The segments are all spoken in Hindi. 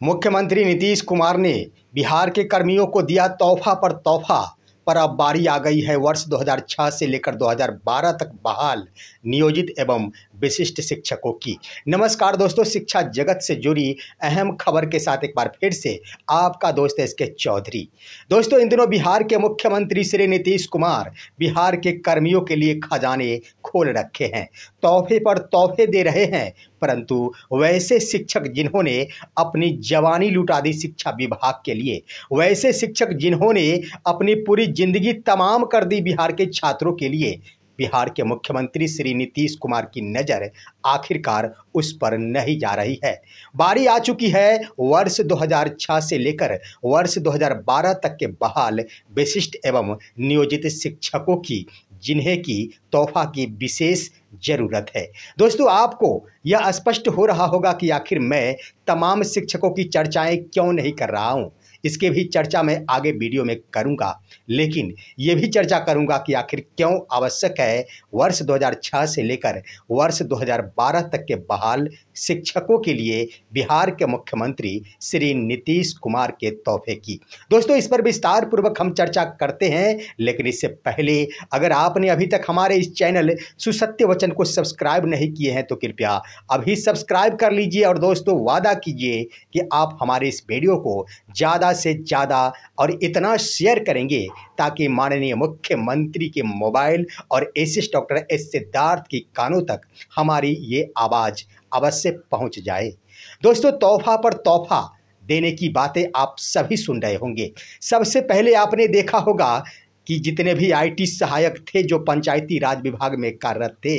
मुख्यमंत्री नीतीश कुमार ने बिहार के कर्मियों को दिया तोहफा पर तोहफा। पर अब बारी आ गई है वर्ष 2006 से लेकर 2012 तक बहाल नियोजित एवं विशिष्ट शिक्षकों की। नमस्कार दोस्तों, शिक्षा जगत से जुड़ी अहम खबर के साथ एक बार फिर से आपका दोस्त एस के चौधरी। दोस्तों, इन दिनों बिहार के मुख्यमंत्री श्री नीतीश कुमार बिहार के कर्मियों के लिए खजाने खोल रखे हैं, तोहफे पर तोहफे दे रहे हैं। परंतु वैसे शिक्षक जिन्होंने अपनी जवानी लुटा दी शिक्षा विभाग के लिए, वैसे शिक्षक जिन्होंने अपनी पूरी जिंदगी तमाम कर दी बिहार के छात्रों के लिए, बिहार के मुख्यमंत्री श्री नीतीश कुमार की नज़र आखिरकार उस पर नहीं जा रही है। बारी आ चुकी है वर्ष 2006 से लेकर वर्ष 2012 तक के बहाल विशिष्ट एवं नियोजित शिक्षकों की, जिन्हें की तोहफा की विशेष ज़रूरत है। दोस्तों, आपको यह स्पष्ट हो रहा होगा कि आखिर मैं तमाम शिक्षकों की चर्चाएं क्यों नहीं कर रहा हूं। इसके भी चर्चा मैं आगे वीडियो में करूंगा, लेकिन ये भी चर्चा करूंगा कि आखिर क्यों आवश्यक है वर्ष 2006 से लेकर वर्ष 2012 तक के बहाल शिक्षकों के लिए बिहार के मुख्यमंत्री श्री नीतीश कुमार के तोहफे की। दोस्तों, इस पर विस्तार पूर्वक हम चर्चा करते हैं, लेकिन इससे पहले अगर आपने अभी तक हमारे इस चैनल सुसत्य वचन को सब्सक्राइब नहीं किए हैं तो कृपया अभी सब्सक्राइब कर लीजिए। और दोस्तों, वादा कीजिए कि आप हमारे इस वीडियो को ज़्यादा से ज़्यादा और इतना शेयर करेंगे ताकि माननीय मुख्यमंत्री के मोबाइल और एसिस्ट डॉक्टर एस सिद्धार्थ की कानों तक हमारी ये आवाज़ अवश्य पहुंच जाए। दोस्तों, तोहफा पर तोहफा देने की बातें आप सभी सुन रहे होंगे। सबसे पहले आपने देखा होगा कि जितने भी आईटी सहायक थे जो पंचायती राज विभाग में कार्यरत थे,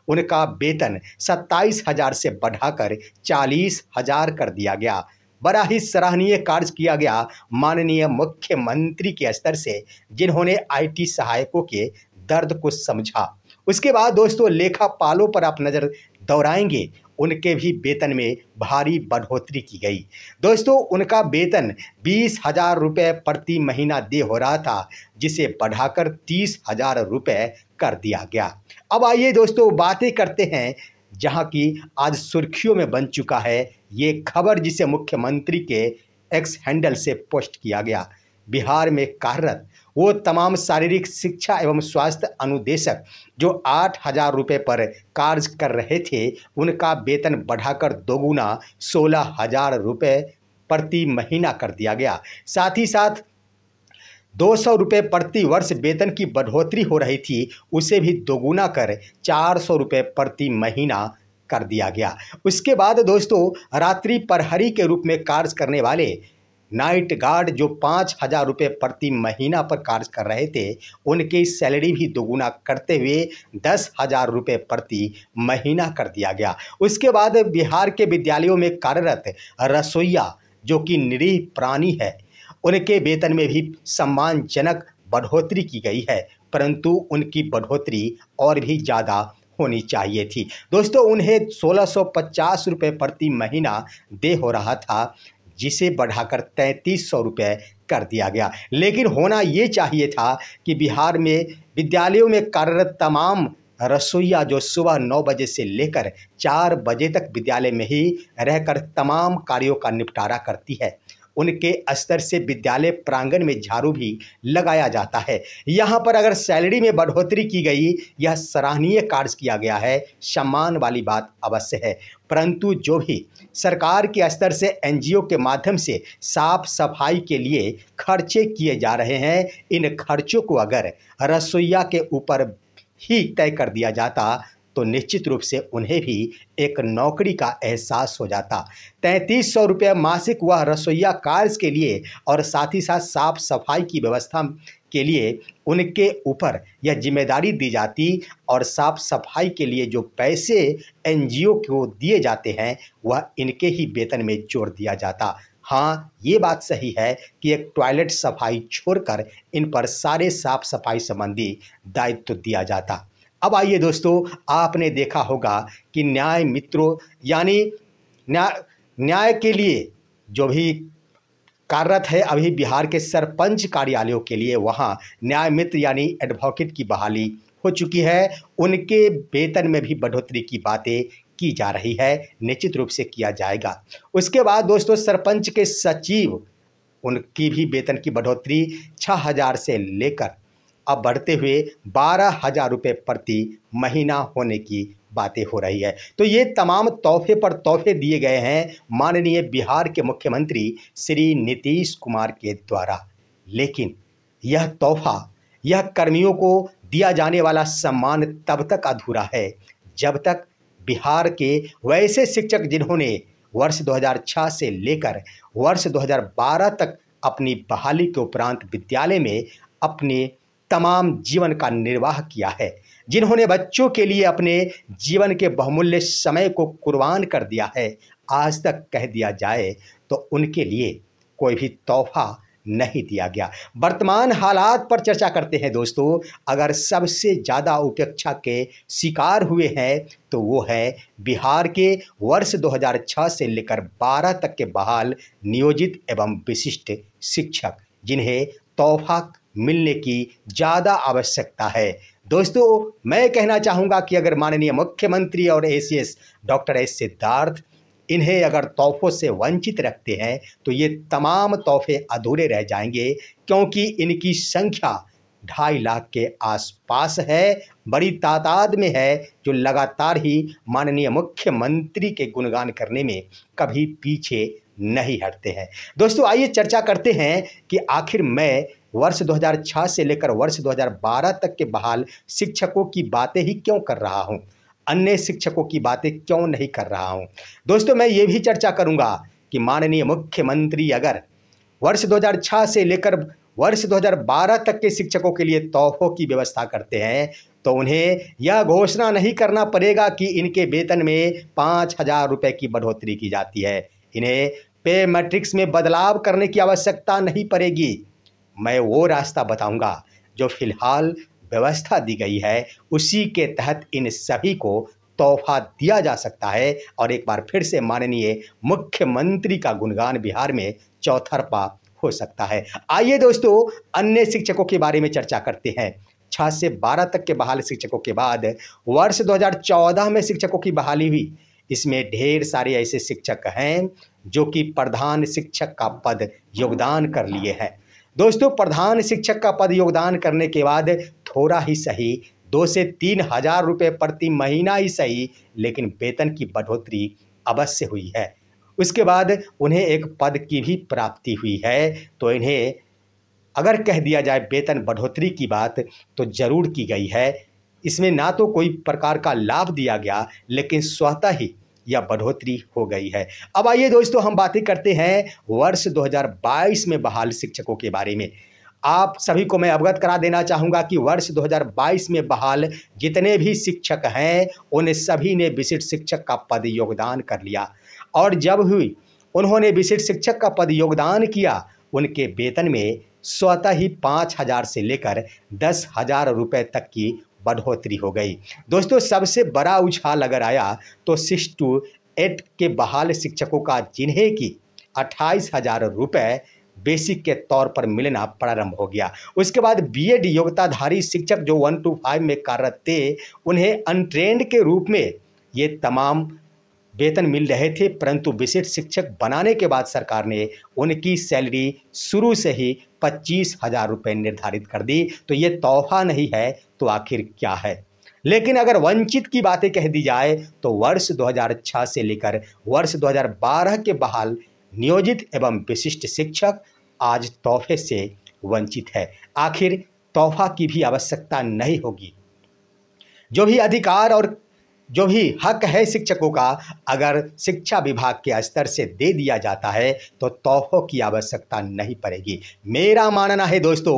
उनका वेतन 27,000 से बढ़ाकर 40,000 कर दिया गया। बड़ा ही सराहनीय कार्य किया गया माननीय मुख्यमंत्री के स्तर से, जिन्होंने आईटी सहायकों के दर्द को समझा। उसके बाद दोस्तों, लेखापालों पर आप नज़र दौड़ाएंगे, उनके भी वेतन में भारी बढ़ोतरी की गई। दोस्तों, उनका वेतन 20,000 रुपये प्रति महीना दे हो रहा था, जिसे बढ़ाकर 30,000 रुपये कर दिया गया। अब आइए दोस्तों, बातें करते हैं जहां की आज सुर्खियों में बन चुका है ये खबर, जिसे मुख्यमंत्री के एक्स हैंडल से पोस्ट किया गया। बिहार में कार्यरत वो तमाम शारीरिक शिक्षा एवं स्वास्थ्य अनुदेशक जो 8,000 रुपये पर कार्य कर रहे थे, उनका वेतन बढ़ाकर दोगुना 16,000 रुपये प्रति महीना कर दिया गया। साथ ही साथ 200 रुपये प्रति वर्ष वेतन की बढ़ोतरी हो रही थी, उसे भी दोगुना कर 400 रुपये प्रति महीना कर दिया गया। उसके बाद दोस्तों, रात्रि प्रहरी के रूप में कार्य करने वाले नाइट गार्ड जो 5,000 रुपये प्रति महीना पर कार्य कर रहे थे, उनकी सैलरी भी दोगुना करते हुए 10,000 रुपये प्रति महीना कर दिया गया। उसके बाद बिहार के विद्यालयों में कार्यरत रसोइया जो कि निरीह प्राणी है, उनके वेतन में भी सम्मानजनक बढ़ोतरी की गई है, परंतु उनकी बढ़ोतरी और भी ज़्यादा होनी चाहिए थी। दोस्तों, उन्हें 1650 रुपये प्रति महीना दे हो रहा था, जिसे बढ़ाकर 3300 रुपये कर दिया गया। लेकिन होना ये चाहिए था कि बिहार में विद्यालयों में कार्यरत तमाम रसोइया जो सुबह 9 बजे से लेकर 4 बजे तक विद्यालय में ही रहकर तमाम कार्यों का निपटारा करती है, उनके स्तर से विद्यालय प्रांगण में झाड़ू भी लगाया जाता है। यहाँ पर अगर सैलरी में बढ़ोतरी की गई, यह सराहनीय कार्य किया गया है, सम्मान वाली बात अवश्य है। परंतु जो भी सरकार के स्तर से एनजीओ के माध्यम से साफ सफाई के लिए खर्चे किए जा रहे हैं, इन खर्चों को अगर रसोइया के ऊपर ही तय कर दिया जाता तो निश्चित रूप से उन्हें भी एक नौकरी का एहसास हो जाता। 3300 रुपये मासिक वह रसोइया कार्य के लिए और साथ ही साथ साफ सफाई की व्यवस्था के लिए उनके ऊपर यह जिम्मेदारी दी जाती, और साफ सफाई के लिए जो पैसे एनजीओ को दिए जाते हैं वह इनके ही वेतन में जोड़ दिया जाता। हाँ, ये बात सही है कि एक टॉयलेट सफाई छोड़कर इन पर सारे साफ सफाई संबंधी दायित्व दिया जाता। अब आइए दोस्तों, आपने देखा होगा कि न्याय मित्रों यानी न्याय के लिए जो भी कार्यरत है अभी बिहार के सरपंच कार्यालयों के लिए, वहाँ न्याय मित्र यानी एडवोकेट की बहाली हो चुकी है। उनके वेतन में भी बढ़ोतरी की बातें की जा रही है, निश्चित रूप से किया जाएगा। उसके बाद दोस्तों सरपंच के सचिव, उनकी भी वेतन की बढ़ोतरी 6,000 से लेकर अब बढ़ते हुए 12,000 रुपये प्रति महीना होने की बातें हो रही है। तो ये तमाम तोहफे पर तोहफे दिए गए हैं माननीय बिहार के मुख्यमंत्री श्री नीतीश कुमार के द्वारा। लेकिन यह तोहफा, यह कर्मियों को दिया जाने वाला सम्मान तब तक अधूरा है जब तक बिहार के वैसे शिक्षक जिन्होंने वर्ष 2006 से लेकर वर्ष 2012 तक अपनी बहाली के उपरांत विद्यालय में अपने तमाम जीवन का निर्वाह किया है, जिन्होंने बच्चों के लिए अपने जीवन के बहुमूल्य समय को कुर्बान कर दिया है, आज तक कह दिया जाए तो उनके लिए कोई भी तोहफा नहीं दिया गया। वर्तमान हालात पर चर्चा करते हैं दोस्तों। अगर सबसे ज़्यादा उपेक्षा के शिकार हुए हैं तो वो है बिहार के वर्ष 2006 से लेकर 12 तक के बहाल नियोजित एवं विशिष्ट शिक्षक, जिन्हें तोहफा मिलने की ज़्यादा आवश्यकता है। दोस्तों मैं कहना चाहूँगा कि अगर माननीय मुख्यमंत्री और एसीएस डॉक्टर एस सिद्धार्थ इन्हें अगर तोहफों से वंचित रखते हैं तो ये तमाम तोहफे अधूरे रह जाएंगे, क्योंकि इनकी संख्या 2.5 लाख के आसपास है, बड़ी तादाद में है, जो लगातार ही माननीय मुख्यमंत्री के गुणगान करने में कभी पीछे नहीं हटते हैं। दोस्तों आइए चर्चा करते हैं कि आखिर मैं वर्ष 2006 से लेकर वर्ष 2012 तक के बहाल शिक्षकों की बातें ही क्यों कर रहा हूं, अन्य शिक्षकों की बातें क्यों नहीं कर रहा हूं। दोस्तों मैं ये भी चर्चा करूंगा कि माननीय मुख्यमंत्री अगर वर्ष 2006 से लेकर वर्ष 2012 तक के शिक्षकों के लिए तोहफों की व्यवस्था करते हैं तो उन्हें यह घोषणा नहीं करना पड़ेगा कि इनके वेतन में 5,000 रुपये की बढ़ोतरी की जाती है, इन्हें पे मैट्रिक्स में बदलाव करने की आवश्यकता नहीं पड़ेगी। मैं वो रास्ता बताऊंगा जो फिलहाल व्यवस्था दी गई है, उसी के तहत इन सभी को तोहफा दिया जा सकता है और एक बार फिर से माननीय मुख्यमंत्री का गुणगान बिहार में चौतरफा हो सकता है। आइए दोस्तों अन्य शिक्षकों के बारे में चर्चा करते हैं। 6 से 12 तक के बहाल शिक्षकों के बाद वर्ष 2014 में शिक्षकों की बहाली हुई। इसमें ढेर सारे ऐसे शिक्षक हैं जो कि प्रधान शिक्षक का पद योगदान कर लिए हैं। दोस्तों प्रधान शिक्षक का पद योगदान करने के बाद थोड़ा ही सही 2 से 3 हज़ार रुपये प्रति महीना ही सही, लेकिन वेतन की बढ़ोतरी अवश्य हुई है। उसके बाद उन्हें एक पद की भी प्राप्ति हुई है। तो इन्हें अगर कह दिया जाए वेतन बढ़ोतरी की बात तो ज़रूर की गई है। इसमें ना तो कोई प्रकार का लाभ दिया गया, लेकिन स्वतः ही यह बढ़ोतरी हो गई है। अब आइए दोस्तों हम बातें करते हैं वर्ष 2022 में बहाल शिक्षकों के बारे में। आप सभी को मैं अवगत करा देना चाहूँगा कि वर्ष 2022 में बहाल जितने भी शिक्षक हैं उन सभी ने विशिष्ट शिक्षक का पद योगदान कर लिया, और जब हुई उन्होंने विशिष्ट शिक्षक का पद योगदान किया उनके वेतन में स्वतः ही 5,000 से लेकर 10,000 रुपये तक की बढ़ोतरी हो गई। दोस्तों सबसे बड़ा उछाल अगर आया तो 6 to 8 के बहाल शिक्षकों का, जिन्हें कि 28,000 रुपये बेसिक के तौर पर मिलना प्रारंभ हो गया। उसके बाद बीएड योग्यताधारी शिक्षक जो 1 to 5 में कार्यरत थे उन्हें अनट्रेंड के रूप में ये तमाम वेतन मिल रहे थे, परंतु विशिष्ट शिक्षक बनाने के बाद सरकार ने उनकी सैलरी शुरू से ही 25,000 रुपये निर्धारित कर दी। तो ये तोहफा नहीं है तो आखिर क्या है। लेकिन अगर वंचित की बातें कह दी जाए तो वर्ष 2006 से लेकर वर्ष 2012 के बहाल नियोजित एवं विशिष्ट शिक्षक आज तोहफे से वंचित है। आखिर तोहफा की भी आवश्यकता नहीं होगी। जो भी अधिकार और जो भी हक है शिक्षकों का, अगर शिक्षा विभाग के स्तर से दे दिया जाता है तो तोहफों की आवश्यकता नहीं पड़ेगी। मेरा मानना है दोस्तों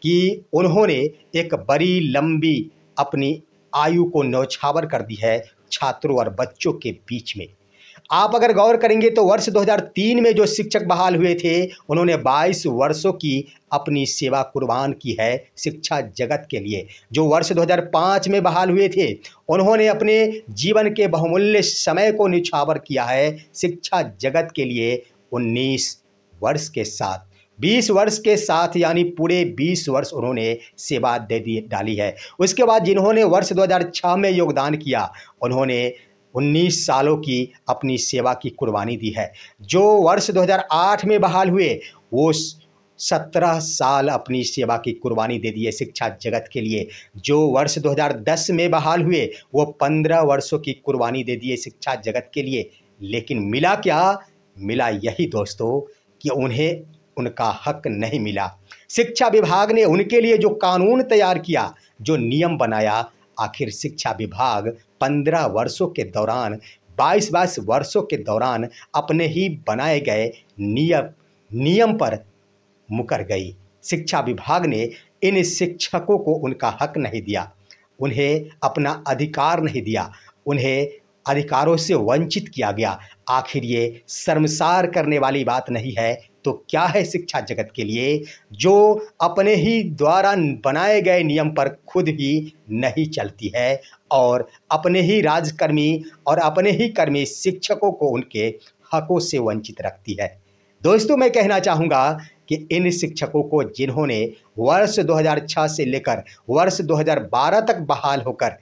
कि उन्होंने एक बड़ी लंबी अपनी आयु को न्यौछावर कर दी है छात्रों और बच्चों के बीच में। आप अगर गौर करेंगे तो वर्ष 2003 में जो शिक्षक बहाल हुए थे उन्होंने 22 वर्षों की अपनी सेवा कुर्बान की है शिक्षा जगत के लिए। जो वर्ष 2005 में बहाल हुए थे उन्होंने अपने जीवन के बहुमूल्य समय को न्यौछावर किया है शिक्षा जगत के लिए। 19 वर्ष के साथ 20 वर्ष के साथ यानी पूरे 20 वर्ष उन्होंने सेवा दे डाली है। उसके बाद जिन्होंने वर्ष 2006 में योगदान किया उन्होंने 19 सालों की अपनी सेवा की कुर्बानी दी है। जो वर्ष 2008 में बहाल हुए वो 17 साल अपनी सेवा की कुर्बानी दे दिए शिक्षा जगत के लिए। जो वर्ष 2010 में बहाल हुए वो 15 वर्षों की कुर्बानी दे दिए शिक्षा जगत के लिए। लेकिन मिला क्या? मिला यही दोस्तों कि उन्हें उनका हक नहीं मिला। शिक्षा विभाग ने उनके लिए जो कानून तैयार किया, जो नियम बनाया, आखिर शिक्षा विभाग 15 वर्षों के दौरान 22 वर्षों के दौरान अपने ही बनाए गए नियम पर मुकर गई। शिक्षा विभाग ने इन शिक्षकों को उनका हक नहीं दिया, उन्हें अपना अधिकार नहीं दिया, उन्हें अधिकारों से वंचित किया गया। आखिर ये शर्मसार करने वाली बात नहीं है तो क्या है शिक्षा जगत के लिए, जो अपने ही द्वारा बनाए गए नियम पर खुद ही नहीं चलती है और अपने ही राजकर्मी और अपने ही कर्मी शिक्षकों को उनके हकों से वंचित रखती है। दोस्तों, मैं कहना चाहूँगा कि इन शिक्षकों को जिन्होंने वर्ष 2006 से लेकर वर्ष 2012 तक बहाल होकर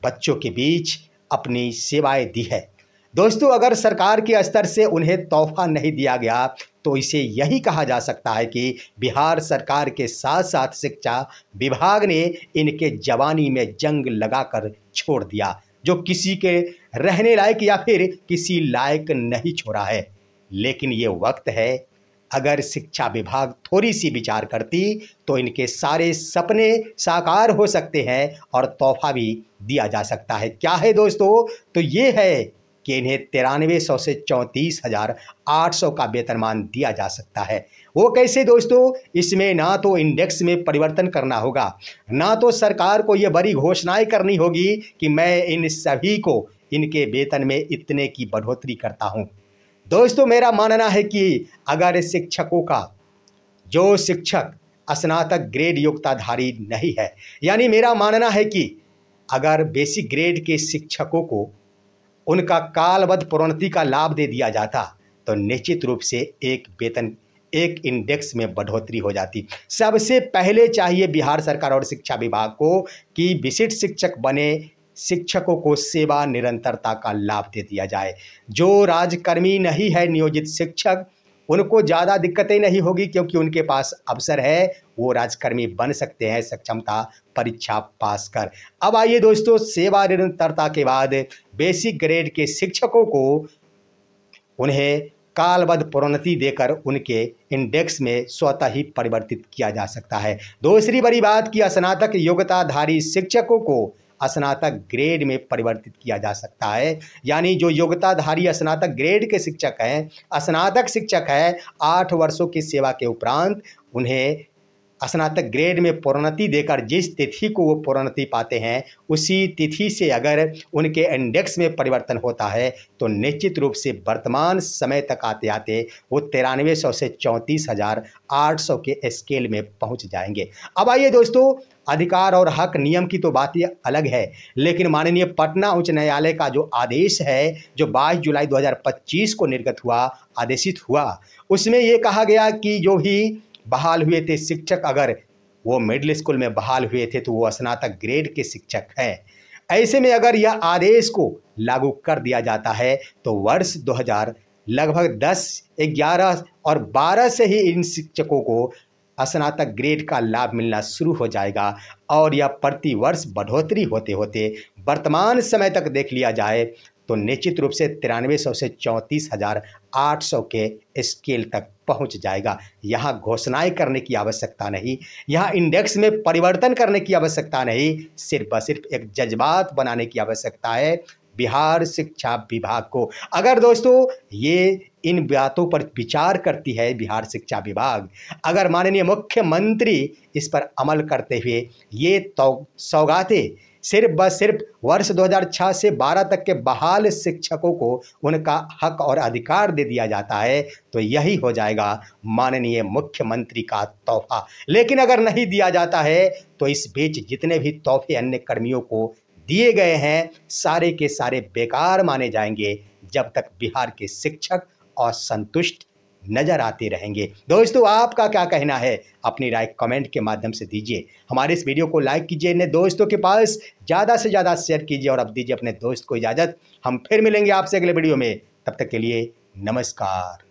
बच्चों के बीच अपनी सेवाएं दी है। दोस्तों, अगर सरकार के स्तर से उन्हें तोहफा नहीं दिया गया तो इसे यही कहा जा सकता है कि बिहार सरकार के साथ साथ शिक्षा विभाग ने इनके जवानी में जंग लगाकर छोड़ दिया, जो किसी के रहने लायक या फिर किसी लायक नहीं छोड़ा है। लेकिन ये वक्त है, अगर शिक्षा विभाग थोड़ी सी विचार करती तो इनके सारे सपने साकार हो सकते हैं और तोहफा भी दिया जा सकता है। क्या है दोस्तों? तो ये है कि इन्हें 9300 से 34,800 का वेतनमान दिया जा सकता है। वो कैसे दोस्तों? इसमें ना तो इंडेक्स में परिवर्तन करना होगा, ना तो सरकार को ये बड़ी घोषणाएं करनी होगी कि मैं इन सभी को इनके वेतन में इतने की बढ़ोतरी करता हूँ। दोस्तों, मेरा मानना है कि अगर शिक्षकों का जो शिक्षक स्नातक ग्रेड योग्यताधारी नहीं है, यानी मेरा मानना है कि अगर बेसिक ग्रेड के शिक्षकों को उनका कालबद्ध प्रोन्नति का लाभ दे दिया जाता तो निश्चित रूप से एक इंडेक्स में बढ़ोतरी हो जाती। सबसे पहले चाहिए बिहार सरकार और शिक्षा विभाग को कि विशिष्ट शिक्षक बने शिक्षकों को सेवा निरंतरता का लाभ दे दिया जाए। जो राजकर्मी नहीं है नियोजित शिक्षक, उनको ज़्यादा दिक्कतें नहीं होगी क्योंकि उनके पास अवसर है, वो राजकर्मी बन सकते हैं सक्षमता परीक्षा पास कर। अब आइए दोस्तों, सेवा निरंतरता के बाद बेसिक ग्रेड के शिक्षकों को उन्हें कालबद्ध प्रोन्नति देकर उनके इंडेक्स में स्वतः ही परिवर्तित किया जा सकता है। दूसरी बड़ी बात कि स्नातक योग्यताधारी शिक्षकों को स्नातक ग्रेड में परिवर्तित किया जा सकता है। यानी जो योग्यताधारी स्नातक ग्रेड के शिक्षक हैं, स्नातक शिक्षक हैं, 8 वर्षों की सेवा के उपरांत उन्हें स्नातक ग्रेड में प्रोन्नति देकर जिस तिथि को वो प्रोन्नति पाते हैं उसी तिथि से अगर उनके इंडेक्स में परिवर्तन होता है तो निश्चित रूप से वर्तमान समय तक आते आते वो 9300 से 34,800 के स्केल में पहुंच जाएंगे। अब आइए दोस्तों, अधिकार और हक नियम की तो बात ये अलग है, लेकिन माननीय पटना उच्च न्यायालय का जो आदेश है जो 22 जुलाई 2025 को निर्गत हुआ, आदेशित हुआ, उसमें ये कहा गया कि जो भी बहाल हुए थे शिक्षक, अगर वो मिडिल स्कूल में बहाल हुए थे तो वो स्नातक ग्रेड के शिक्षक हैं। ऐसे में अगर यह आदेश को लागू कर दिया जाता है तो वर्ष 2000 लगभग 10, 11 और 12 से ही इन शिक्षकों को स्नातक ग्रेड का लाभ मिलना शुरू हो जाएगा और यह प्रति वर्ष बढ़ोतरी होते होते वर्तमान समय तक देख लिया जाए तो निश्चित रूप से 9300 से 34,800 के स्केल तक पहुंच जाएगा। यहाँ घोषणाएं करने की आवश्यकता नहीं, यहाँ इंडेक्स में परिवर्तन करने की आवश्यकता नहीं, सिर्फ सिर्फ एक जज्बात बनाने की आवश्यकता है बिहार शिक्षा विभाग को। अगर दोस्तों ये इन बातों पर विचार करती है बिहार शिक्षा विभाग, अगर माननीय मुख्यमंत्री इस पर अमल करते हुए ये सौगातें सिर्फ वर्ष 2006 से 12 तक के बहाल शिक्षकों को उनका हक और अधिकार दे दिया जाता है तो यही हो जाएगा माननीय मुख्यमंत्री का तोहफा। लेकिन अगर नहीं दिया जाता है तो इस बीच जितने भी तोहफे अन्य कर्मियों को दिए गए हैं सारे के सारे बेकार माने जाएंगे जब तक बिहार के शिक्षक असंतुष्ट नज़र आते रहेंगे। दोस्तों, आपका क्या कहना है? अपनी राय कमेंट के माध्यम से दीजिए। हमारे इस वीडियो को लाइक कीजिए, अपने दोस्तों के पास ज़्यादा से ज़्यादा शेयर कीजिए और अब दीजिए अपने दोस्त को इजाज़त। हम फिर मिलेंगे आपसे अगले वीडियो में। तब तक के लिए नमस्कार।